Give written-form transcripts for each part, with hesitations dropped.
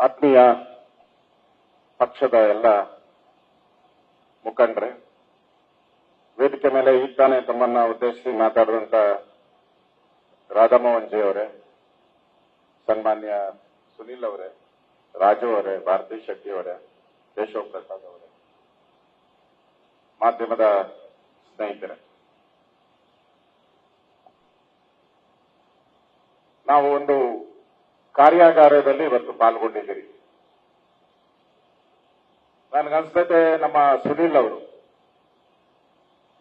ಆತ್ಮೀಯ ಪಕ್ಷದ ಎಲ್ಲ ಮುಖಂಡರೇ, ವೇದಿಕೆ ಮೇಲೆ ಈಗ ತಾನೇ ತಮ್ಮನ್ನ ಉದ್ದೇಶಿಸಿ ಮಾತಾಡಿದಂತ ರಾಧಾಮೋಹನ್ ಜಿ ಅವರೇ, ಸನ್ಮಾನ್ಯ ಸುನೀಲ್ ಅವರೇ, ರಾಜು ಅವರೇ, ಭಾರತಿ ಶೆಟ್ಟಿ ಅವರೇ, ಕೇಶವ ಪ್ರಸಾದ್ ಅವರೇ, ಮಾಧ್ಯಮದ ಸ್ನೇಹಿತರೆ, ನಾವು ಒಂದು ಕಾರ್ಯಾಗಾರದಲ್ಲಿ ಇವತ್ತು ಪಾಲ್ಗೊಂಡಿದ್ದೀರಿ. ನನಗನ್ಸ್ತೈತೆ ನಮ್ಮ ಸುನೀಲ್ ಅವರು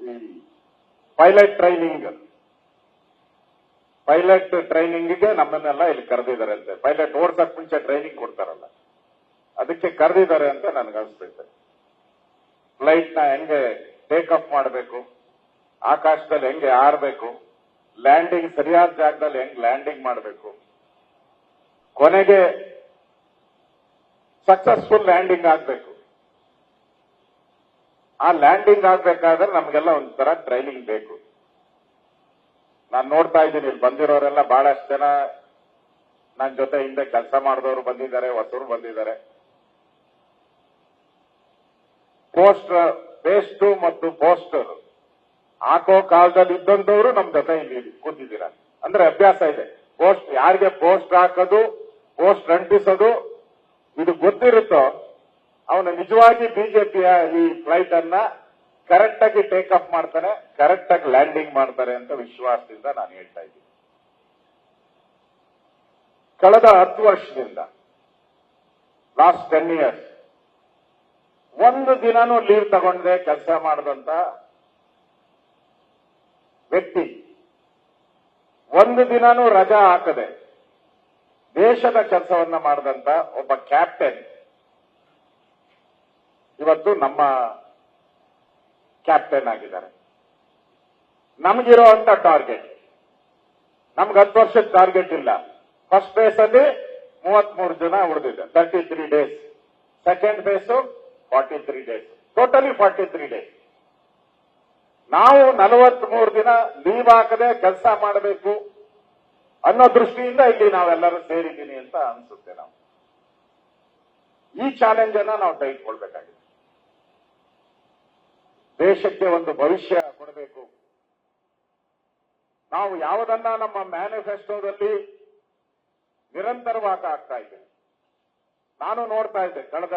ಈ ಪೈಲಟ್ ಟ್ರೈನಿಂಗ್ಗೆ ನಮ್ಮನ್ನೆಲ್ಲ ಇಲ್ಲಿ ಕರೆದಿದ್ದಾರೆ ಅಂತೆ. ಪೈಲಟ್ ಓಡ್ಸಕ್ ಮುಂಚೆ ಟ್ರೈನಿಂಗ್ ಕೊಡ್ತಾರಲ್ಲ, ಅದಕ್ಕೆ ಕರೆದಿದ್ದಾರೆ ಅಂತ ನನಗನ್ಸ್ತೈತೆ. ಫ್ಲೈಟ್ ನ ಹೆಂಗೆ ಟೇಕ್ ಆಫ್ ಮಾಡಬೇಕು, ಆಕಾಶದಲ್ಲಿ ಹೆಂಗೆ ಹಾರಬೇಕು, ಲ್ಯಾಂಡಿಂಗ್ ಸರಿಯಾದ ಜಾಗದಲ್ಲಿ ಹೆಂಗ್ ಲ್ಯಾಂಡಿಂಗ್ ಮಾಡಬೇಕು, ಕೊನೆಗೆ ಸಕ್ಸಸ್ಫುಲ್ ಲ್ಯಾಂಡಿಂಗ್ ಆಗಬೇಕು. ಆ ಲ್ಯಾಂಡಿಂಗ್ ಆಗ್ಬೇಕಾದ್ರೆ ನಮಗೆಲ್ಲ ಒಂಥರ ಟ್ರೈನಿಂಗ್ ಬೇಕು. ನಾನು ನೋಡ್ತಾ ಇದ್ದೀನಿ, ಇಲ್ಲಿ ಬಂದಿರೋರೆಲ್ಲ ಬಹಳಷ್ಟು ಜನ ನನ್ನ ಜೊತೆ ಹಿಂದೆ ಕೆಲಸ ಮಾಡಿದವರು ಬಂದಿದ್ದಾರೆ, ಹೊಸರು ಬಂದಿದ್ದಾರೆ. ಪೇಸ್ಟ್ ಮತ್ತು ಪೋಸ್ಟರ್ ಹಾಕೋ ಕಾಲದಲ್ಲಿ ಇದ್ದಂತವರು ನಮ್ ಜೊತೆ ಇಲ್ಲಿ ಕೂತಿದ್ದೀರಾ. ಅಂದ್ರೆ ಅಭ್ಯಾಸ ಇದೆ. ಪೋಸ್ಟ್ ಯಾರಿಗೆ ಪೋಸ್ಟ್ ಹಾಕೋದು, ಪೋಸ್ಟ್ ಅಂಟಿಸೋದು ಇದು ಗೊತ್ತಿರುತ್ತೋ ಅವನು ನಿಜವಾಗಿ ಬಿಜೆಪಿಯ ಈ ಫ್ಲೈಟ್ ಅನ್ನ ಕರೆಕ್ಟ್ ಆಗಿ ಟೇಕ್ ಆಫ್ ಮಾಡ್ತಾನೆ, ಕರೆಕ್ಟ್ ಆಗಿ ಲ್ಯಾಂಡಿಂಗ್ ಮಾಡ್ತಾರೆ ಅಂತ ವಿಶ್ವಾಸದಿಂದ ನಾನು ಹೇಳ್ತಾ ಇದ್ದೀನಿ. ಕಳೆದ 10 ವರ್ಷದಿಂದ, ಲಾಸ್ಟ್ 10 years, ಒಂದು ದಿನಾನೂ ಲೀವ್ ತಗೊಂಡೆ ಕೆಲಸ ಮಾಡಿದಂತ ವ್ಯಕ್ತಿ, ಒಂದು ದಿನಾನೂ ರಜಾ ಹಾಕದೆ ದೇಶದ ಕೆಲಸವನ್ನ ಮಾಡಿದಂತ ಒಬ್ಬ ಕ್ಯಾಪ್ಟನ್ ಇವತ್ತು ನಮ್ಮ ಕ್ಯಾಪ್ಟನ್ ಆಗಿದ್ದಾರೆ. ನಮಗಿರುವಂತ ಟಾರ್ಗೆಟ್, ನಮ್ಗೆ 10 ವರ್ಷದ ಟಾರ್ಗೆಟ್ ಇಲ್ಲ. ಫಸ್ಟ್ ಫೇಸ್ ಅಲ್ಲಿ 33 ಜನ ಉಳಿದಿದೆ, 33 days. Second phase 43 days, totally 43 days. ನಾವು 43 ದಿನ ಲೀವ್ ಹಾಕದೆ ಕೆಲಸ ಮಾಡಬೇಕು ಅನ್ನೋ ದೃಷ್ಟಿಯಿಂದ ಇಲ್ಲಿ ನಾವೆಲ್ಲರೂ ಸೇರಿದ್ದೀನಿ ಅಂತ ಅನ್ಸುತ್ತೆ. ನಾವು ಈ ಚಾಲೆಂಜ್ ಅನ್ನ ನಾವು ತೆಗೆದುಕೊಳ್ಬೇಕಾಗಿದೆ. ದೇಶಕ್ಕೆ ಒಂದು ಭವಿಷ್ಯ ಕೊಡಬೇಕು. ನಾವು ಯಾವುದನ್ನ ನಮ್ಮ ಮ್ಯಾನಿಫೆಸ್ಟೋದಲ್ಲಿ ನಿರಂತರವಾಗಿ ಆಗ್ತಾ ಇದೆ. ನಾನು ನೋಡ್ತಾ ಇದ್ದೆ, ಕಳೆದ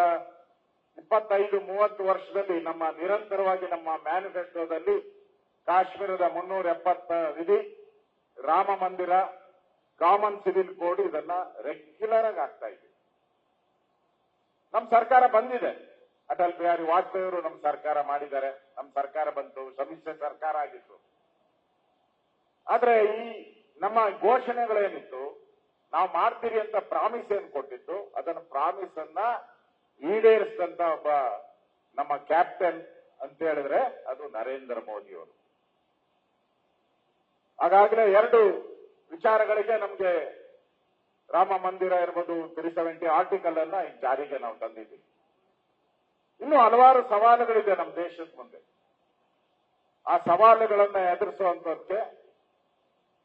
25-30 ವರ್ಷದಲ್ಲಿ ನಿರಂತರವಾಗಿ ನಮ್ಮ ಮ್ಯಾನಿಫೆಸ್ಟೋದಲ್ಲಿ ಕಾಶ್ಮೀರದ 370 ವಿಧಿ, ರಾಮ ಮಂದಿರ, ಕಾಮನ್ ಸಿವಿಲ್ ಕೋಡ್ ಇದನ್ನ ರೆಗ್ಯುಲರ್ ಆಗಿ ಆಗ್ತಾ ಇದೆ. ನಮ್ಮ ಸರ್ಕಾರ ಬಂದಿದೆ. ಅಟಲ್ ಬಿಹಾರಿ ವಾಜಪೇಯಿ ಅವರು ನಮ್ಮ ಸರ್ಕಾರ ಮಾಡಿದ್ದಾರೆ, ನಮ್ಮ ಸರ್ಕಾರ ಬಂತು, ಸಮ್ಮಿಶ್ರ ಸರ್ಕಾರ ಆಗಿತ್ತು. ಆದ್ರೆ ಈ ನಮ್ಮ ಘೋಷಣೆಗಳೇನಿತ್ತು, ನಾವು ಮಾಡ್ತೀವಿ ಅಂತ ಪ್ರಾಮಿಸ್ ಏನ್ ಕೊಟ್ಟಿತ್ತು, ಅದನ್ನ ಪ್ರಾಮಿಸ್ ಅನ್ನ ಈಡೇರಿಸಿದಂತ ಒಬ್ಬ ನಮ್ಮ ಕ್ಯಾಪ್ಟನ್ ಅಂತ ಹೇಳಿದ್ರೆ ಅದು ನರೇಂದ್ರ ಮೋದಿ ಅವರು. ಹಾಗಾದ್ರೆ 2 ವಿಚಾರಗಳಿಗೆ ನಮಗೆ ರಾಮ ಮಂದಿರ ಇರ್ಬೋದು, 370 ಆರ್ಟಿಕಲ್ ಅನ್ನ ಈ ಜಾರಿಗೆ ನಾವು ತಂದಿದ್ದೀವಿ. ಇನ್ನು ಹಲವಾರು ಸವಾಲುಗಳಿದೆ ನಮ್ಮ ದೇಶದ ಮುಂದೆ. ಆ ಸವಾಲುಗಳನ್ನ ಎದುರಿಸುವಂತಕ್ಕೆ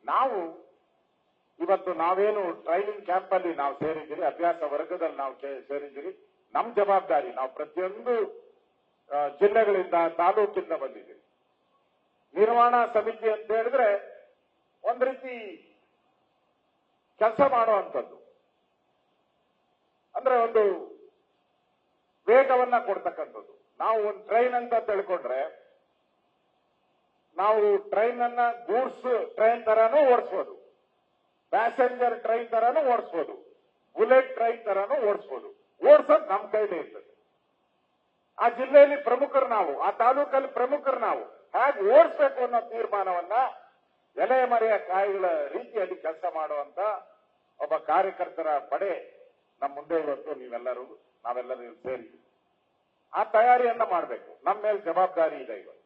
ನಾವು ಇವತ್ತು ನಾವೇನು ಟ್ರೈನಿಂಗ್ ಕ್ಯಾಂಪ್ ಅಲ್ಲಿ ನಾವು ಸೇರಿದ್ದೀರಿ, ಅಭ್ಯಾಸ ವರ್ಗದಲ್ಲಿ ನಾವು ಸೇರಿದ್ದೀರಿ. ನಮ್ಮ ಜವಾಬ್ದಾರಿ, ನಾವು ಪ್ರತಿಯೊಂದು ಜಿಲ್ಲೆಗಳಿಂದ, ತಾಲೂಕಿಂದ ಬಂದಿದ್ದೀವಿ. ನಿರ್ವಹಣಾ ಸಮಿತಿ ಅಂತ ಹೇಳಿದ್ರೆ ಒಂದ್ ರೀತಿ ಕೆಲಸ ಮಾಡುವಂಥದ್ದು, ಅಂದ್ರೆ ಒಂದು ವೇಗವನ್ನ ಕೊಡ್ತಕ್ಕಂಥದ್ದು. ನಾವು ಒಂದು ಟ್ರೈನ್ ಅಂತ ತಿಳ್ಕೊಂಡ್ರೆ, ನಾವು ಟ್ರೈನ್ ಅನ್ನ ಗೂಡ್ಸ್ ಟ್ರೈನ್ ತರಾನು ಓಡಿಸ್ಬೋದು, ಪ್ಯಾಸೆಂಜರ್ ಟ್ರೈನ್ ತರಾನು ಓಡಿಸ್ಬೋದು, ಬುಲೆಟ್ ಟ್ರೈನ್ ತರಾನು ಓಡಿಸ್ಬೋದು. ಓಡಿಸೋದು ನಮ್ಮ ಕೈಲೇ ಇರ್ತದೆ. ಆ ಜಿಲ್ಲೆಯಲ್ಲಿ ಪ್ರಮುಖರು ನಾವು, ಆ ತಾಲೂಕಲ್ಲಿ ಪ್ರಮುಖರು ನಾವು. ಹೇಗೆ ಓಡಿಸ್ಬೇಕು ಅನ್ನೋ ತೀರ್ಮಾನವನ್ನ ಎಲೆ ಮರೆಯ ಕಾಯಿಗಳ ರೀತಿಯಲ್ಲಿ ಕೆಲಸ ಮಾಡುವಂತ ಒಬ್ಬ ಕಾರ್ಯಕರ್ತರ ಪಡೆ ನಮ್ಮ ಮುಂದೆ ಇವತ್ತು ನಾವೆಲ್ಲರೂ ಸೇರಿದ್ದೀವಿ. ಆ ತಯಾರಿಯನ್ನ ಮಾಡಬೇಕು. ನಮ್ಮ ಮೇಲೆ ಜವಾಬ್ದಾರಿ ಇದೆ. ಇವತ್ತು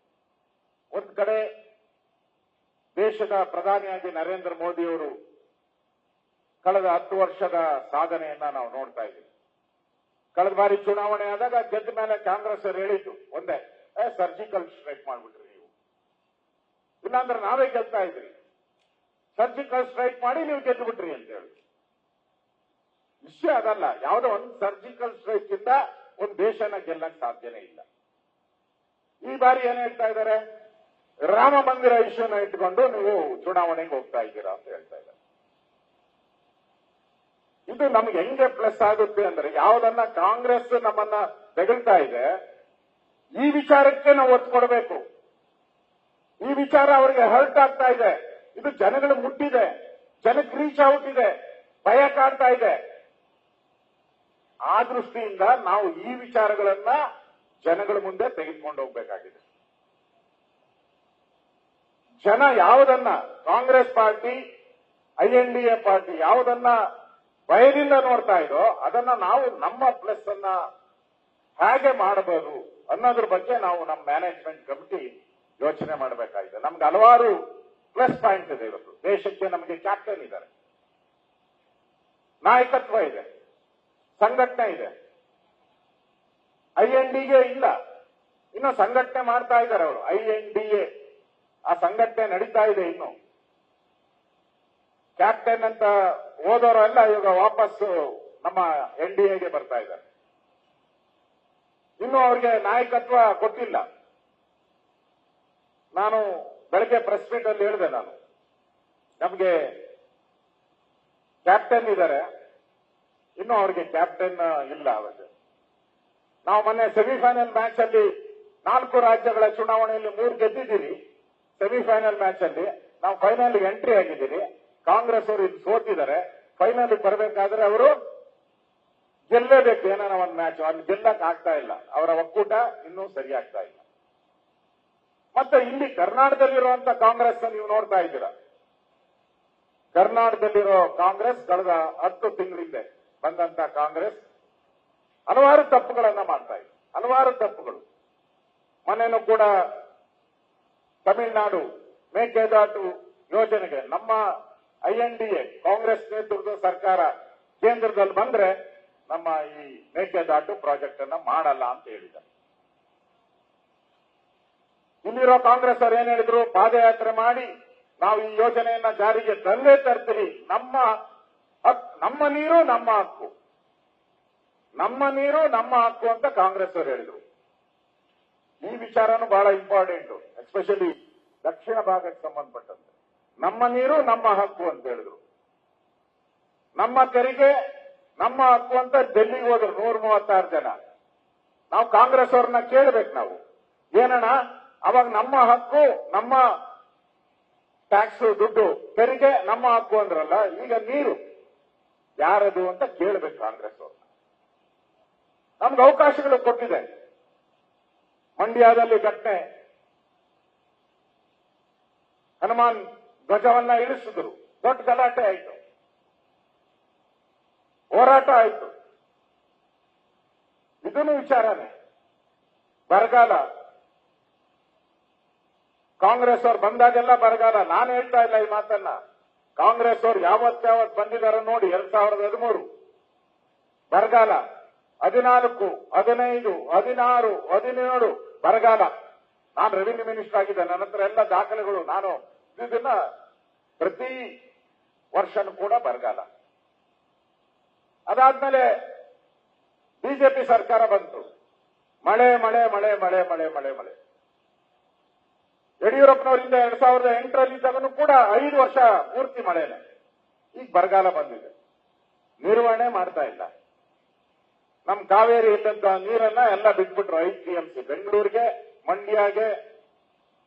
ಒಂದ್ ಕಡೆ ದೇಶದ ಪ್ರಧಾನಿಯಾಗಿ ನರೇಂದ್ರ ಮೋದಿಯವರು ಕಳೆದ 10 ವರ್ಷದ ಸಾಧನೆಯನ್ನ ನಾವು ನೋಡ್ತಾ ಇದ್ದೀವಿ. ಕಳೆದ ಬಾರಿ ಚುನಾವಣೆ ಆದಾಗ ಗೆದ್ದ ಮೇಲೆ ಕಾಂಗ್ರೆಸ್ ಅವರು ಹೇಳಿದ್ದು ಒಂದೇ, ಸರ್ಜಿಕಲ್ ಸ್ಟ್ರೈಕ್ ಮಾಡ್ಬಿಟ್ರಿ ನೀವು, ಇಲ್ಲಾಂದ್ರೆ ನಾವೇ ಗೆಲ್ತಾ ಇದ್ರಿ, ಸರ್ಜಿಕಲ್ ಸ್ಟ್ರೈಕ್ ಮಾಡಿ ನೀವು ಗೆದ್ದು ಬಿಟ್ರಿ ಅಂತ ಹೇಳಿ. ವಿಷಯ ಅದಲ್ಲ. ಯಾವುದೋ ಒಂದು ಸರ್ಜಿಕಲ್ ಸ್ಟ್ರೈಕ್ ಇಂದ ಒಂದು ದೇಶನ ಗೆಲ್ಲಕ್ ಸಾಧ್ಯನೇ ಇಲ್ಲ. ಈ ಬಾರಿ ಏನ್ ಹೇಳ್ತಾ ಇದ್ದಾರೆ, ರಾಮ ಮಂದಿರ ಇಶ್ಯೂನ ಇಟ್ಕೊಂಡು ನೀವು ಚುನಾವಣೆಗೆ ಹೋಗ್ತಾ ಇದ್ದೀರಾ ಅಂತ ಹೇಳ್ತಾ ಇದ್ದಾರೆ. ಇದು ನಮ್ಗೆ ಹೆಂಗೆ ಪ್ಲಸ್ ಆಗುತ್ತೆ ಅಂದ್ರೆ, ಯಾವುದನ್ನ ಕಾಂಗ್ರೆಸ್ ನಮ್ಮನ್ನ ತೆಗಳ್ತಾ ಇದೆ, ಈ ವಿಚಾರಕ್ಕೆ ನಾವು ಒತ್ತು ಕೊಡಬೇಕು. ಈ ವಿಚಾರ ಅವರಿಗೆ ಹರ್ಟ್ ಆಗ್ತಾ ಇದೆ, ಇದು ಜನಗಳು ಮುಟ್ಟಿದೆ, ಜನಕ್ಕೆ ರೀಚ್ ಔಟ್ ಇದೆ, ಭಯ ಕಾಡ್ತಾ ಇದೆ. ಆ ದೃಷ್ಟಿಯಿಂದ ನಾವು ಈ ವಿಚಾರಗಳನ್ನ ಜನಗಳ ಮುಂದೆ ತೆಗೆದುಕೊಂಡು ಹೋಗ್ಬೇಕಾಗಿದೆ. ಜನ ಯಾವುದನ್ನ ಕಾಂಗ್ರೆಸ್ ಪಾರ್ಟಿ, INDA ಪಾರ್ಟಿ ಯಾವುದನ್ನ ಭಯದಿಂದ ನೋಡ್ತಾ ಇದೋ ಅದನ್ನ ನಾವು ನಮ್ಮ ಪ್ಲಸ್ ಅನ್ನ ಹೇಗೆ ಮಾಡಬಹುದು ಅನ್ನೋದ್ರ ಬಗ್ಗೆ ನಾವು ನಮ್ಮ ಮ್ಯಾನೇಜ್ಮೆಂಟ್ ಕಮಿಟಿ ಯೋಚನೆ ಮಾಡಬೇಕಾಗಿದೆ. ನಮ್ಗೆ ಹಲವಾರು ಪ್ಲಸ್ ಪಾಯಿಂಟ್ ಇದೆ. ಇವತ್ತು ದೇಶಕ್ಕೆ ನಮಗೆ ಕ್ಯಾಪ್ಟನ್ ಇದ್ದಾರೆ, ನಾಯಕತ್ವ ಇದೆ, ಸಂಘಟನೆ ಇದೆ. INDA ಇಲ್ಲ, ಇನ್ನು ಸಂಘಟನೆ ಮಾಡ್ತಾ ಇದ್ದಾರೆ ಅವರು. INDA ಆ ಸಂಘಟನೆ ನಡೀತಾ ಇದೆ. ಇನ್ನು ಕ್ಯಾಪ್ಟನ್ ಅಂತ ಹೋದವರೆಲ್ಲ ಇವಾಗ ವಾಪಸ್ ನಮ್ಮ NDAಗೆ ಬರ್ತಾ ಇದ್ದಾರೆ. ಇನ್ನು ಅವ್ರಿಗೆ ನಾಯಕತ್ವ ಕೊಟ್ಟಿಲ್ಲ. ನಾನು ಬೆಳಗ್ಗೆ ಪ್ರೆಸ್ ಮೀಟ್ ಅಲ್ಲಿ ಹೇಳಿದೆ, ನಮಗೆ ಕ್ಯಾಪ್ಟನ್ ಇದ್ದಾರೆ, ಇನ್ನು ಅವ್ರಿಗೆ ಕ್ಯಾಪ್ಟನ್ ಇಲ್ಲ. ಅವತ್ತು ನಾವು ಮೊನ್ನೆ ಸೆಮಿಫೈನಲ್ ಮ್ಯಾಚ್ ಅಲ್ಲಿ 4 ರಾಜ್ಯಗಳ ಚುನಾವಣೆಯಲ್ಲಿ 3 ಗೆದ್ದಿದ್ದೀರಿ. ಸೆಮಿಫೈನಲ್ ಮ್ಯಾಚ್ ಅಲ್ಲಿ ನಾವು ಫೈನಲ್ ಎಂಟ್ರಿ ಆಗಿದ್ದೀರಿ. ಕಾಂಗ್ರೆಸ್ ಅವರು ಇಲ್ಲಿ ಸೋತಿದ್ದಾರೆ. ಫೈನಲ್ ಬರಬೇಕಾದ್ರೆ ಅವರು ಗೆಲ್ಲಬೇಕು. ಏನಾರ ಒಂದು ಮ್ಯಾಚ್ ಅಲ್ಲಿ ಗೆಲ್ಲಕ್ ಆಗ್ತಾ ಇಲ್ಲ. ಅವರ ಒಕ್ಕೂಟ ಇನ್ನೂ ಸರಿಯಾಗ್ತಾ ಇಲ್ಲ. ಮತ್ತೆ ಇಲ್ಲಿ ಕರ್ನಾಟಕದಲ್ಲಿರುವಂತ ಕಾಂಗ್ರೆಸ್ ನೀವು ನೋಡ್ತಾ ಇದ್ದೀರಾ. ಕರ್ನಾಟಕದಲ್ಲಿರೋ ಕಾಂಗ್ರೆಸ್ ಕಳೆದ 10 ತಿಂಗಳಿಂದ ಬಂದಂತ ಕಾಂಗ್ರೆಸ್ ಹಲವಾರು ತಪ್ಪುಗಳನ್ನ ಮಾಡ್ತಾ ಇದೆ. ಹಲವಾರು ತಪ್ಪುಗಳು. ಮೊನ್ನೆನೂ ಕೂಡ ತಮಿಳುನಾಡು ಮೇಕೆದಾಟು ಯೋಜನೆಗೆ ನಮ್ಮ INDA ಕಾಂಗ್ರೆಸ್ ನೇತೃತ್ವದ ಸರ್ಕಾರ ಕೇಂದ್ರದಲ್ಲಿ ಬಂದ್ರೆ ನಮ್ಮ ಈ ಮೇಕೆದಾಟು ಪ್ರಾಜೆಕ್ಟ್ ಅನ್ನ ಮಾಡಲ್ಲ ಅಂತ ಹೇಳಿದ್ದಾರೆ. ಇಲ್ಲಿರೋ ಕಾಂಗ್ರೆಸ್ ಅವರು ಏನ್ ಹೇಳಿದ್ರು, ಪಾದಯಾತ್ರೆ ಮಾಡಿ ನಾವು ಈ ಯೋಜನೆಯನ್ನ ಜಾರಿಗೆ ತಂದೇ ತರ್ತೀವಿ, ನಮ್ಮ ನೀರು ನಮ್ಮ ಹಕ್ಕು, ನಮ್ಮ ನೀರು ನಮ್ಮ ಹಕ್ಕು ಅಂತ ಕಾಂಗ್ರೆಸ್ ಅವರು ಹೇಳಿದ್ರು. ಈ ವಿಚಾರನೂ ಬಹಳ ಇಂಪಾರ್ಟೆಂಟ್, ಎಸ್ಪೆಷಲಿ ದಕ್ಷಿಣ ಭಾಗಕ್ಕೆ ಸಂಬಂಧಪಟ್ಟಂತೆ. ನಮ್ಮ ನೀರು ನಮ್ಮ ಹಕ್ಕು ಅಂತ ಹೇಳಿದ್ರು. ನಮ್ಮ ತೆರಿಗೆ ನಮ್ಮ ಹಕ್ಕು ಅಂತ ಡೆಲ್ಲಿಗೆ ಹೋದ್ರು 136 ಜನ. ನಾವು ಕಾಂಗ್ರೆಸ್ ಅವ್ರನ್ನ ಕೇಳಬೇಕು, ನಾವು ಏನಣ್ಣ ಅವಾಗ ನಮ್ಮ ಹಕ್ಕು, ನಮ್ಮ ಟ್ಯಾಕ್ಸ್ ದುಡ್ಡು ತೆರಿಗೆ ನಮ್ಮ ಹಕ್ಕು ಅಂದ್ರಲ್ಲ, ಈಗ ನೀರು ಯಾರದು ಅಂತ ಕೇಳಬೇಕು ಕಾಂಗ್ರೆಸ್ ಅವ್ರನ್ನ. ನಮ್ಗೆ ಅವಕಾಶಗಳು ಕೊಟ್ಟಿದೆ. ಮಂಡ್ಯದಲ್ಲಿ ಘಟನೆ, ಹನುಮಾನ್ ಧ್ವಜವನ್ನ ಇಳಿಸಿದ್ರು, ದೊಡ್ಡ ಗಲಾಟೆ ಆಯಿತು, ಹೋರಾಟ ಆಯಿತು. ಇದನ್ನು ವಿಚಾರನೆ. ಬರಗಾಲ, ಕಾಂಗ್ರೆಸ್ ಅವ್ರು ಬಂದಾಗೆಲ್ಲ ಬರಗಾಲ. ನಾನು ಹೇಳ್ತಾ ಇಲ್ಲ ಈ ಮಾತನ್ನ. ಕಾಂಗ್ರೆಸ್ ಅವ್ರು ಯಾವತ್ತು ಬಂದಿದಾರೋ ನೋಡಿ, 2013 ಬರಗಾಲ, 14, 15, 16, 17 ಬರಗಾಲ. ನಾನು ರೆವಿನ್ಯೂ ಮಿನಿಸ್ಟರ್ ಆಗಿದ್ದೆ, ನನ್ನ ಹತ್ರ ಎಲ್ಲ ದಾಖಲೆಗಳು. ನಾನು ಇದನ್ನ ಪ್ರತಿ ವರ್ಷನೂ ಕೂಡ ಬರಗಾಲ. ಅದಾದ್ಮೇಲೆ ಬಿಜೆಪಿ ಸರ್ಕಾರ ಬಂತು, ಮಳೆ ಮಳೆ ಮಳೆ ಮಳೆ ಮಳೆ ಮಳೆ ಮಳೆ. ಯಡಿಯೂರಪ್ಪನವರಿಂದ 2008 ಕೂಡ 5 ವರ್ಷ ಪೂರ್ತಿ ಮಳೆನೆ. ಈಗ ಬರಗಾಲ ಬಂದಿದೆ, ನಿರ್ವಹಣೆ ಮಾಡ್ತಾ ಇಲ್ಲ. ನಮ್ ಕಾವೇರಿ ಇದ್ದಂತ ನೀರನ್ನ ಎಲ್ಲ ಬಿಟ್ಬಿಟ್ರು. 5 TMC ಬೆಂಗಳೂರಿಗೆ, ಮಂಡ್ಯಗೆ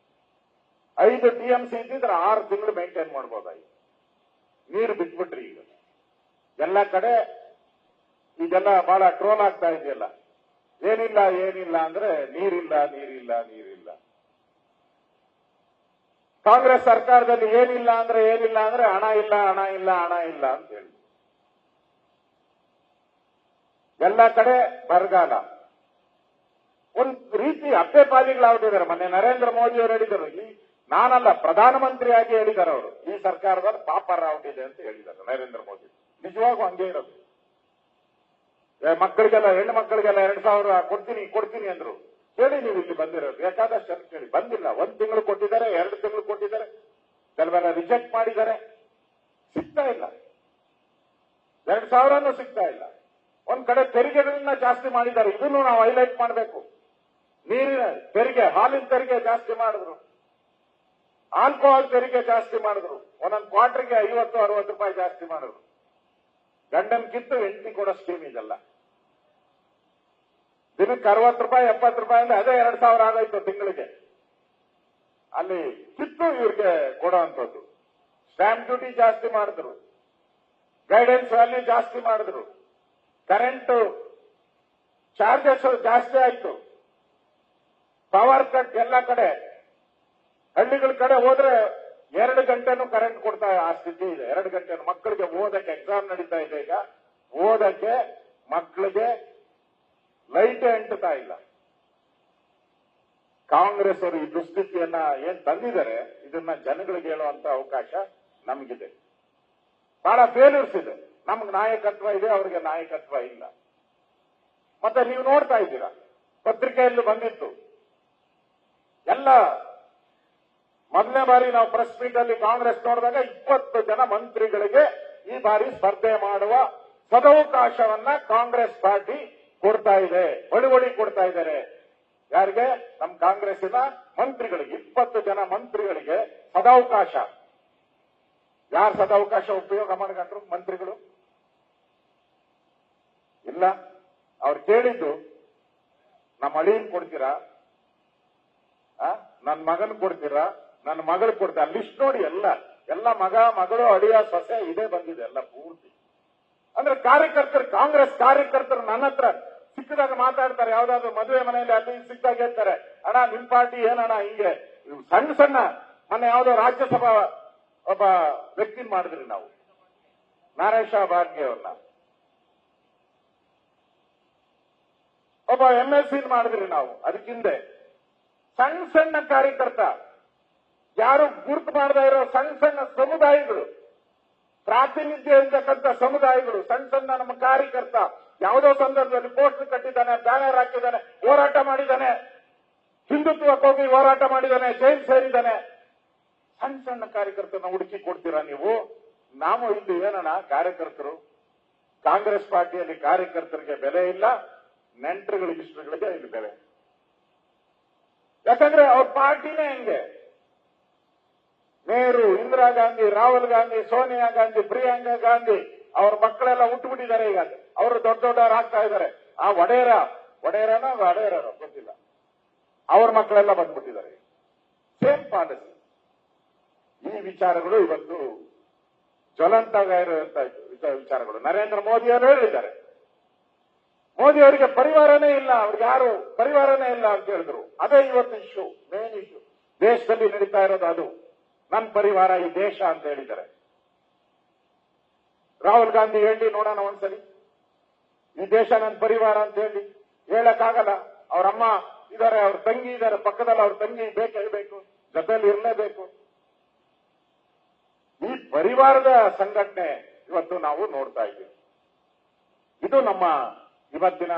5 TMC ಇದ್ದಿದ್ರೆ 6 ತಿಂಗಳು ಮೇಂಟೈನ್ ಮಾಡ್ಬೋದಾಗಿ. ನೀರು ಬಿಟ್ಬಿಟ್ರಿ. ಈಗ ಎಲ್ಲ ಕಡೆ ಇದೆಲ್ಲ ಬಹಳ ಟ್ರೋಲ್ ಆಗ್ತಾ ಇದೆಯಲ್ಲ, ಏನಿಲ್ಲ ಏನಿಲ್ಲ ಅಂದ್ರೆ ನೀರಿಲ್ಲ ನೀರಿಲ್ಲ ನೀರಿಲ್ಲ. ಕಾಂಗ್ರೆಸ್ ಸರ್ಕಾರದಲ್ಲಿ ಏನಿಲ್ಲ ಅಂದ್ರೆ ಹಣ ಇಲ್ಲ ಹಣ ಇಲ್ಲ ಹಣ ಇಲ್ಲ ಅಂತ ಹೇಳಿ ಎಲ್ಲ ಕಡೆ ಬರಗಾಲ. ಒಂದು ರೀತಿ ಅಪ್ಪೆಪಾಲಿಗಳಾಗ್ತಿದ್ದಾರೆ. ಮೊನ್ನೆ ನರೇಂದ್ರ ಮೋದಿ ಅವರು ಹೇಳಿದರು, ನಾನಲ್ಲ ಪ್ರಧಾನಮಂತ್ರಿಯಾಗಿ ಹೇಳಿದ್ದಾರೆ ಅವರು, ಈ ಸರ್ಕಾರದಲ್ಲಿ ಪಾಪರ ಆಗಿದೆ ಅಂತ ಹೇಳಿದ್ದಾರೆ ನರೇಂದ್ರ ಮೋದಿ. ನಿಜವಾಗೂ ಹಂಗೆ ಇರೋದು. ಮಕ್ಕಳಿಗೆಲ್ಲ, ಹೆಣ್ಣು ಮಕ್ಕಳಿಗೆಲ್ಲ 2000 ಕೊಡ್ತೀನಿ ಅಂದ್ರು. ಕೇಳಿ ನೀವು ಇಲ್ಲಿ ಬಂದಿರೋದು, ಬೇಕಾದಷ್ಟು ಕೇಳಿ. ಬಂದಿಲ್ಲ. 1 ತಿಂಗಳು ಕೊಟ್ಟಿದ್ದಾರೆ, 2 ತಿಂಗಳು ಕೊಟ್ಟಿದ್ದಾರೆ, ಕೆಲವೆಲ್ಲ ರಿಜೆಕ್ಟ್ ಮಾಡಿದ್ದಾರೆ, ಸಿಗ್ತಾ ಇಲ್ಲ. 2,000 ಸಿಗ್ತಾ ಇಲ್ಲ. ಒಂದ್ ಕಡೆ ತೆರಿಗೆಗಳನ್ನ ಜಾಸ್ತಿ ಮಾಡಿದ್ದಾರೆ, ಇದನ್ನು ನಾವು ಹೈಲೈಟ್ ಮಾಡಬೇಕು. ನೀರಿನ ತೆರಿಗೆ, ಹಾಲಿನ ತೆರಿಗೆ ಜಾಸ್ತಿ ಮಾಡಿದ್ರು, ಆಲ್ಕೋಹಾಲ್ ತೆರಿಗೆ ಜಾಸ್ತಿ ಮಾಡಿದ್ರು, ಒಂದೊಂದು ಕ್ವಾರ್ಟರ್ಗೆ 50-60 ರೂಪಾಯಿ ಜಾಸ್ತಿ ಮಾಡಿದ್ರು. ಗಂಡನ್ ಕಿತ್ತು ಹೆಂಡತಿ ಕೊಡೋ ಸ್ಕೀಮ್ ಇದೆಲ್ಲ. ದಿನಕ್ಕೆ 60 ರೂಪಾಯಿ 70 ರೂಪಾಯಿ ಅಂದ್ರೆ ಅದೇ 2,000 ಆಗೋಯ್ತು ತಿಂಗಳಿಗೆ. ಅಲ್ಲಿ ಕಿತ್ತು ಇವ್ರಿಗೆ ಕೊಡುವಂಥದ್ದು. ಸ್ಟ್ಯಾಂಪ್ ಡ್ಯೂಟಿ ಜಾಸ್ತಿ ಮಾಡಿದ್ರು, ಗೈಡೆನ್ಸ್ ವ್ಯಾಲ್ಯೂ ಜಾಸ್ತಿ ಮಾಡಿದ್ರು, ಕರೆಂಟ್ ಚಾರ್ಜಸ್ ಜಾಸ್ತಿ ಆಯ್ತು, ಪವರ್ ಕಟ್ ಎಲ್ಲ ಕಡೆ. ಹಳ್ಳಿಗಳ ಕಡೆ ಹೋದ್ರೆ 2 ಗಂಟೆನೂ ಕರೆಂಟ್ ಕೊಡ್ತಾ ಆ ಸ್ಥಿತಿ ಇದೆ. 2 ಗಂಟೆನೂ ಮಕ್ಕಳಿಗೆ ಓದಕ್ಕೆ, ಎಕ್ಸಾಮ್ ನಡೀತಾ ಇದೆ ಈಗ, ಓದಕ್ಕೆ ಮಕ್ಕಳಿಗೆ ಲೈಟ್ ಎಂಟುತ್ತಾ ಇಲ್ಲ. ಕಾಂಗ್ರೆಸ್ ಅವರು ಈ ದುಸ್ಥಿತಿಯನ್ನ ಏನ್ ತಂದಿದ್ದಾರೆ, ಇದನ್ನ ಜನಗಳಿಗೆ ಹೇಳುವಂತ ಅವಕಾಶ ನಮಗಿದೆ. ಬಹಳ ಫೇಲ್ಯೂರ್ಸ್ ಇದೆ. ನಮ್ಗೆ ನಾಯಕತ್ವ ಇದೆ, ಅವ್ರಿಗೆ ನಾಯಕತ್ವ ಇಲ್ಲ. ಮತ್ತೆ ನೀವು ನೋಡ್ತಾ ಇದ್ದೀರಾ, ಪತ್ರಿಕೆಯಲ್ಲಿ ಬಂದಿತ್ತು ಎಲ್ಲ. ಮೊದಲನೇ ಬಾರಿ ನಾವು ಪ್ರೆಸ್ ಮೀಟ್ ಅಲ್ಲಿ ಕಾಂಗ್ರೆಸ್ ನೋಡಿದಾಗ 20 ಜನ ಮಂತ್ರಿಗಳಿಗೆ ಈ ಬಾರಿ ಸ್ಪರ್ಧೆ ಮಾಡುವ ಸದವಕಾಶವನ್ನ ಕಾಂಗ್ರೆಸ್ ಪಾರ್ಟಿ ಕೊಡ್ತಾ ಇದೆ, ಬಳುವಳಿ ಕೊಡ್ತಾ ಇದ್ದಾರೆ. ಯಾರಿಗೆ? ನಮ್ಮ ಕಾಂಗ್ರೆಸ್ಸಿನ ಮಂತ್ರಿಗಳಿಗೆ, 20 ಜನ ಮಂತ್ರಿಗಳಿಗೆ ಸದಾವಕಾಶ. ಯಾರು ಸದಾವಕಾಶ ಉಪಯೋಗ ಮಾಡ್ಕೊಂಡ್ರು? ಮಂತ್ರಿಗಳು ಇಲ್ಲ. ಅವ್ರು ಕೇಳಿದ್ದು, ನಮ್ಮ ಅಳಿಯನ್ ಕೊಡ್ತೀರಾ, ನನ್ನ ಮಗನ್ ಕೊಡ್ತೀರಾ, ನನ್ನ ಮಗಳು ಕೊಡ್ತೀರಾ? ಲಿಸ್ಟ್ ನೋಡಿ, ಎಲ್ಲ ಮಗ ಮಗಳು ಅಳಿಯ ಸೊಸೆ ಇದೇ ಬಂದಿದೆ ಎಲ್ಲ ಪೂರ್ತಿ. ಅಂದ್ರೆ ಕಾರ್ಯಕರ್ತರು, ಕಾಂಗ್ರೆಸ್ ಕಾರ್ಯಕರ್ತರು ನನ್ನ ಹತ್ರ ಸಿಕ್ಕಿದಾಗ ಮಾತಾಡ್ತಾರೆ. ಯಾವ್ದಾದ್ರು ಮದುವೆ ಮನೆಯಲ್ಲಿ ಅಲ್ಲಿ ಸಿಕ್ಕಿದಾಗ ಹೇಳ್ತಾರೆ, ಅಣ್ಣ ನಿಮ್ ಪಾರ್ಟಿ ಏನಣ್ಣ ಹಿಂಗೆ ಸಣ್ಣ ಸಣ್ಣ. ಮೊನ್ನೆ ಯಾವ್ದೋ ರಾಜ್ಯಸಭಾ ಒಬ್ಬ ವ್ಯಕ್ತಿ ಮಾಡಿದ್ರಿ ನಾವು, ನಾರಾಯಣ್ ಶಾ ಬಾರ್ಗೆ ಅವ್ರನ್ನ, ಒಬ್ಬ MLC ಮಾಡಿದ್ರಿ ನಾವು. ಅದಕ್ಕಿಂದೆ ಸಣ್ಣ ಸಣ್ಣ ಕಾರ್ಯಕರ್ತ, ಯಾರು ಗುರುತು ಮಾಡದೇ ಇರೋ ಸಣ್ಣ ಸಣ್ಣ ಸಮುದಾಯಗಳು, ಪ್ರಾತಿನಿಧ್ಯ ಇರ್ತಕ್ಕಂಥ ಸಮುದಾಯಗಳು, ಸಣ್ಣ ಸಣ್ಣ ನಮ್ಮ ಕಾರ್ಯಕರ್ತ ಯಾವುದೋ ಸಂದರ್ಭದಲ್ಲಿ ಪೋಸ್ಟರ್ ಕಟ್ಟಿದ್ದಾನೆ, ಬ್ಯಾನರ್ ಹಾಕಿದ್ದಾನೆ, ಹೋರಾಟ ಮಾಡಿದ್ದಾನೆ, ಹಿಂದುತ್ವಕ್ಕೆ ಹೋಗಿ ಹೋರಾಟ ಮಾಡಿದ್ದಾನೆ, ಜೈಲ್ ಸೇರಿದ್ದಾನೆ. ಸಣ್ಣ ಸಣ್ಣ ಕಾರ್ಯಕರ್ತರನ್ನ ಹುಡುಕಿ ಕೊಡ್ತೀರಾ ನೀವು? ನಾವು ಇಲ್ಲಿ ಏನಣ್ಣ ಕಾರ್ಯಕರ್ತರು, ಕಾಂಗ್ರೆಸ್ ಪಾರ್ಟಿಯಲ್ಲಿ ಕಾರ್ಯಕರ್ತರಿಗೆ ಬೆಲೆ ಇಲ್ಲ, ನೆಂಟರುಗಳಿಗೆ ಇಷ್ಟಗಳಿಗೆ ಇಲ್ಲಿ ಬೆಲೆ. ಯಾಕಂದ್ರೆ ಅವ್ರ ಪಾರ್ಟಿನೇ ಹೆಂಗೆ. ನೆಹರು, ಇಂದಿರಾ ಗಾಂಧಿ, ರಾಹುಲ್ ಗಾಂಧಿ, ಸೋನಿಯಾ ಗಾಂಧಿ, ಪ್ರಿಯಾಂಕಾ ಗಾಂಧಿ, ಅವ್ರ ಮಕ್ಕಳೆಲ್ಲ ಹುಟ್ಟುಬಿಟ್ಟಿದ್ದಾರೆ. ಈಗ ಅವರು ದೊಡ್ಡವರಾಗ್ತಾ ಆಗ್ತಾ ಇದ್ದಾರೆ. ಆ ಒಡೆಯರನೋ ಗೊತ್ತಿಲ್ಲ, ಅವ್ರ ಮಕ್ಕಳೆಲ್ಲ ಬಂದ್ಬಿಟ್ಟಿದ್ದಾರೆ. Same policy. ಈ ವಿಚಾರಗಳು ಇವತ್ತು ಜ್ವಲಂತವಾಗಿರುವಂತ ವಿಚಾರಗಳು. ನರೇಂದ್ರ ಮೋದಿ ಅವರು ಹೇಳಿದ್ದಾರೆ, ಮೋದಿ ಅವರಿಗೆ ಪರಿವಾರನೇ ಇಲ್ಲ, ಅವ್ರಿಗೆ ಯಾರು ಪರಿವಾರನೇ ಇಲ್ಲ ಅಂತ ಹೇಳಿದ್ರು. ಅದೇ ಇವತ್ತು ಇಶ್ಯೂ, ಮೇನ್ ಇಶ್ಯೂ ದೇಶದಲ್ಲಿ ನಡೀತಾ ಇರೋದು ಅದು. ನನ್ನ ಪರಿವಾರ ಈ ದೇಶ ಅಂತ ಹೇಳಿದ್ದಾರೆ. ರಾಹುಲ್ ಗಾಂಧಿ ಹೇಳಿ ನೋಡೋಣ ಒಂದ್ಸಲಿ, ಈ ದೇಶ ನನ್ನ ಪರಿವಾರ ಅಂತ ಹೇಳಕ್ಕಾಗಲ್ಲ. ಅವ್ರ ಅಮ್ಮ ಇದ್ದಾರೆ, ಅವ್ರ ತಂಗಿ ಇದ್ದಾರೆ, ಪಕ್ಕದಲ್ಲಿ ಅವ್ರ ತಂಗಿ ಬೇಕು, ಜೊತೆಯಲ್ಲಿ ಇರಲೇಬೇಕು. ಈ ಪರಿವಾರದ ಸಂಘಟನೆ ಇವತ್ತು ನಾವು ನೋಡ್ತಾ ಇದ್ದೀವಿ. ಇದು ನಮ್ಮ ಇವತ್ತಿನ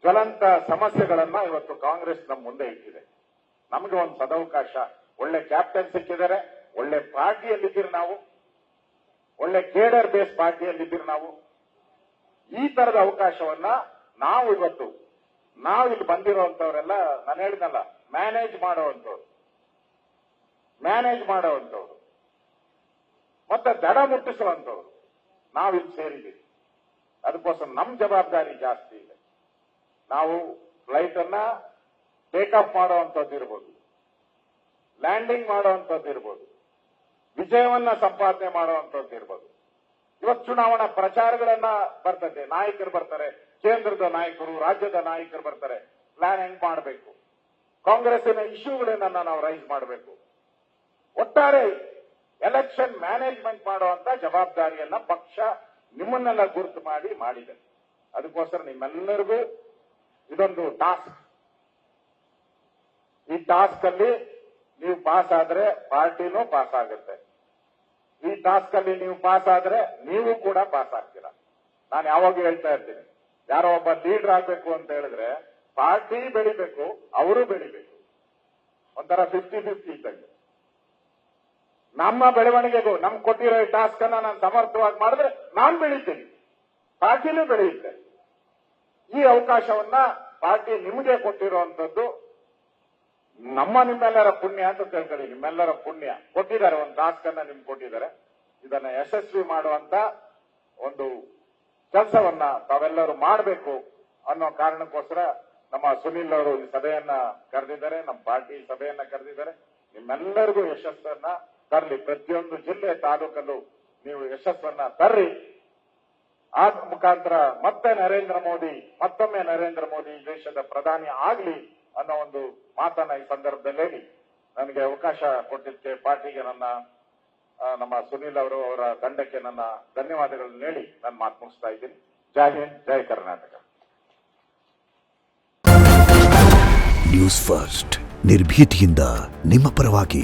ಜ್ವಲಂತ ಸಮಸ್ಯೆಗಳನ್ನ ಇವತ್ತು ಕಾಂಗ್ರೆಸ್ ನಮ್ಮ ಮುಂದೆ ಇಟ್ಟಿದೆ. ನಮಗೆ ಒಂದು ಸದವಕಾಶ, ಒಳ್ಳೆ ಕ್ಯಾಪ್ಟನ್ ಸಿಕ್ಕಿದ್ದಾರೆ, ಒಳ್ಳೆ ಪಾರ್ಟಿಯಲ್ಲಿದ್ದೀರಿ ನಾವು, ಒಳ್ಳೆ ಕೇಡರ್ ಬೇಸ್ ಪಾರ್ಟಿಯಲ್ಲಿದ್ದೀರಿ ನಾವು. ಈ ತರದ ಅವಕಾಶವನ್ನ ನಾವು ಇವತ್ತು ಇಲ್ಲಿ ಬಂದಿರುವಂತವರೆಲ್ಲ, ನಾನು ಹೇಳಿದ್ನಲ್ಲ, ಮ್ಯಾನೇಜ್ ಮಾಡುವಂತವ್ರು ಮತ್ತೆ ದಡ ಮುಟ್ಟಿಸುವಂತವ್ರು ನಾವಿಲ್ಲಿ ಸೇರಿದ್ದೀವಿ. ಅದಕ್ಕೋಸ್ಕರ ನಮ್ಮ ಜವಾಬ್ದಾರಿ ಜಾಸ್ತಿ ಇದೆ. ನಾವು ಫ್ಲೈಟ್ ಅನ್ನ ಟೇಕ್ ಆಫ್ ಮಾಡುವಂತದ್ದು ಇರ್ಬೋದು, ಲ್ಯಾಂಡಿಂಗ್ ಮಾಡುವಂತದ್ದು ಇರ್ಬೋದು, ವಿಜಯವನ್ನ ಸಂಪಾದನೆ ಮಾಡುವಂತದ್ದು ಇರ್ಬೋದು. ಇವತ್ತು ಚುನಾವಣಾ ಪ್ರಚಾರಗಳನ್ನ ಬರ್ತದೆ, ನಾಯಕರು ಬರ್ತಾರೆ, ಕೇಂದ್ರದ ನಾಯಕರು, ರಾಜ್ಯದ ನಾಯಕರು ಬರ್ತಾರೆ. ಪ್ಲಾನ್ ಹೆಂಗ್ ಮಾಡಬೇಕು, ಕಾಂಗ್ರೆಸ್ಸಿನ ಇಶ್ಯೂಗಳನ್ನ ನಾವು ರೈಸ್ ಮಾಡಬೇಕು. ಒಟ್ಟಾರೆ ಎಲೆಕ್ಷನ್ ಮ್ಯಾನೇಜ್ಮೆಂಟ್ ಮಾಡುವಂತ ಜವಾಬ್ದಾರಿಯನ್ನ ಪಕ್ಷ ನಿಮ್ಮನ್ನೆಲ್ಲ ಗುರುತು ಮಾಡಿದೆ. ಅದಕ್ಕೋಸ್ಕರ ನಿಮ್ಮೆಲ್ಲರಿಗೂ ಇದೊಂದು ಟಾಸ್ಕ್. ಈ ಟಾಸ್ಕ್ ಅಲ್ಲಿ ನೀವು ಪಾಸ್ ಆದ್ರೆ ಪಾರ್ಟಿನೂ ಪಾಸ್ ಆಗುತ್ತೆ. ಈ ಟಾಸ್ಕ್ ಅಲ್ಲಿ ನೀವು ಪಾಸ್ ಆದ್ರೆ ನೀವು ಕೂಡ ಪಾಸ್ ಆಗ್ತೀರಾ. ನಾನು ಯಾವಾಗ ಹೇಳ್ತಾ ಇರ್ತೀನಿ, ಯಾರೋ ಒಬ್ಬ ಲೀಡರ್ ಆಗ್ಬೇಕು ಅಂತ ಹೇಳಿದ್ರೆ ಪಾರ್ಟಿ ಬೆಳಿಬೇಕು, ಅವರು ಬೆಳಿಬೇಕು. ಒಂಥರ 50-50 ಇದ್ದಂಗೆ. ನಮ್ಮ ಬೆಳವಣಿಗೆಗೂ ನಮ್ಗೆ ಕೊಟ್ಟಿರೋ ಟಾಸ್ಕ್ ಅನ್ನ ನಾನು ಸಮರ್ಥವಾಗಿ ಮಾಡಿದ್ರೆ ನಾನ್ ಬೆಳೀತೀನಿ, ಪಾರ್ಟಿನೂ ಬೆಳೆಯುತ್ತೆ. ಈ ಅವಕಾಶವನ್ನ ಪಾರ್ಟಿ ನಿಮಗೆ ಕೊಟ್ಟಿರುವಂತದ್ದು ನಿಮ್ಮೆಲ್ಲರ ಪುಣ್ಯ ಅಂತ ತಿಳ್ಕೊಳ್ಳಿ. ನಿಮ್ಮೆಲ್ಲರ ಪುಣ್ಯ ಕೊಟ್ಟಿದ್ದಾರೆ, ಒಂದು ಟಾಸ್ಕ್ ಅನ್ನ ನಿಮ್ಗೆ ಕೊಟ್ಟಿದ್ದಾರೆ. ಇದನ್ನ ಯಶಸ್ವಿ ಮಾಡುವಂತ ಒಂದು ಕೆಲಸವನ್ನ ತಾವೆಲ್ಲರೂ ಮಾಡಬೇಕು ಅನ್ನೋ ಕಾರಣಕ್ಕೋಸ್ಕರ ನಮ್ಮ ಸುನಿಲ್ ಅವರು ಈ ಸಭೆಯನ್ನ ಕರೆದಿದ್ದಾರೆ, ನಮ್ಮ ಪಾರ್ಟಿ ಸಭೆಯನ್ನ ಕರೆದಿದ್ದಾರೆ. ನಿಮ್ಮೆಲ್ಲರಿಗೂ ಯಶಸ್ಸನ್ನ ತರಲಿ, ಪ್ರತಿಯೊಂದು ಜಿಲ್ಲೆ ತಾಲೂಕಲ್ಲೂ ನೀವು ಯಶಸ್ಸನ್ನ ತರ್ರಿ. ಆ ಮುಖಾಂತರ ಮತ್ತೊಮ್ಮೆ ನರೇಂದ್ರ ಮೋದಿ ದೇಶದ ಪ್ರಧಾನಿ ಆಗ್ಲಿ ಅನ್ನೋ ಒಂದು ಮಾತನ್ನ ಈ ಸಂದರ್ಭದಲ್ಲಿ ಹೇಳಿ ನನಗೆ ಅವಕಾಶ ಕೊಟ್ಟಿದ್ದಕ್ಕೆ ಪಾರ್ಟಿಗೆ ನಮ್ಮ ಸುನಿಲ್ ಅವರು ಅವರ ತಂಡಕ್ಕೆ ನನ್ನ ಧನ್ಯವಾದಗಳನ್ನು ಹೇಳಿ ನಾನು ಮಾತು ಮುಗಿಸ್ತಾ ಇದ್ದೀನಿ. ಜೈ ಹಿಂದ್, ಜೈ ಕರ್ನಾಟಕ. ನ್ಯೂಸ್ ಫಸ್ಟ್ ನಿರ್ಭೀತಿಯಿಂದ ನಿಮ್ಮ ಪರವಾಗಿ.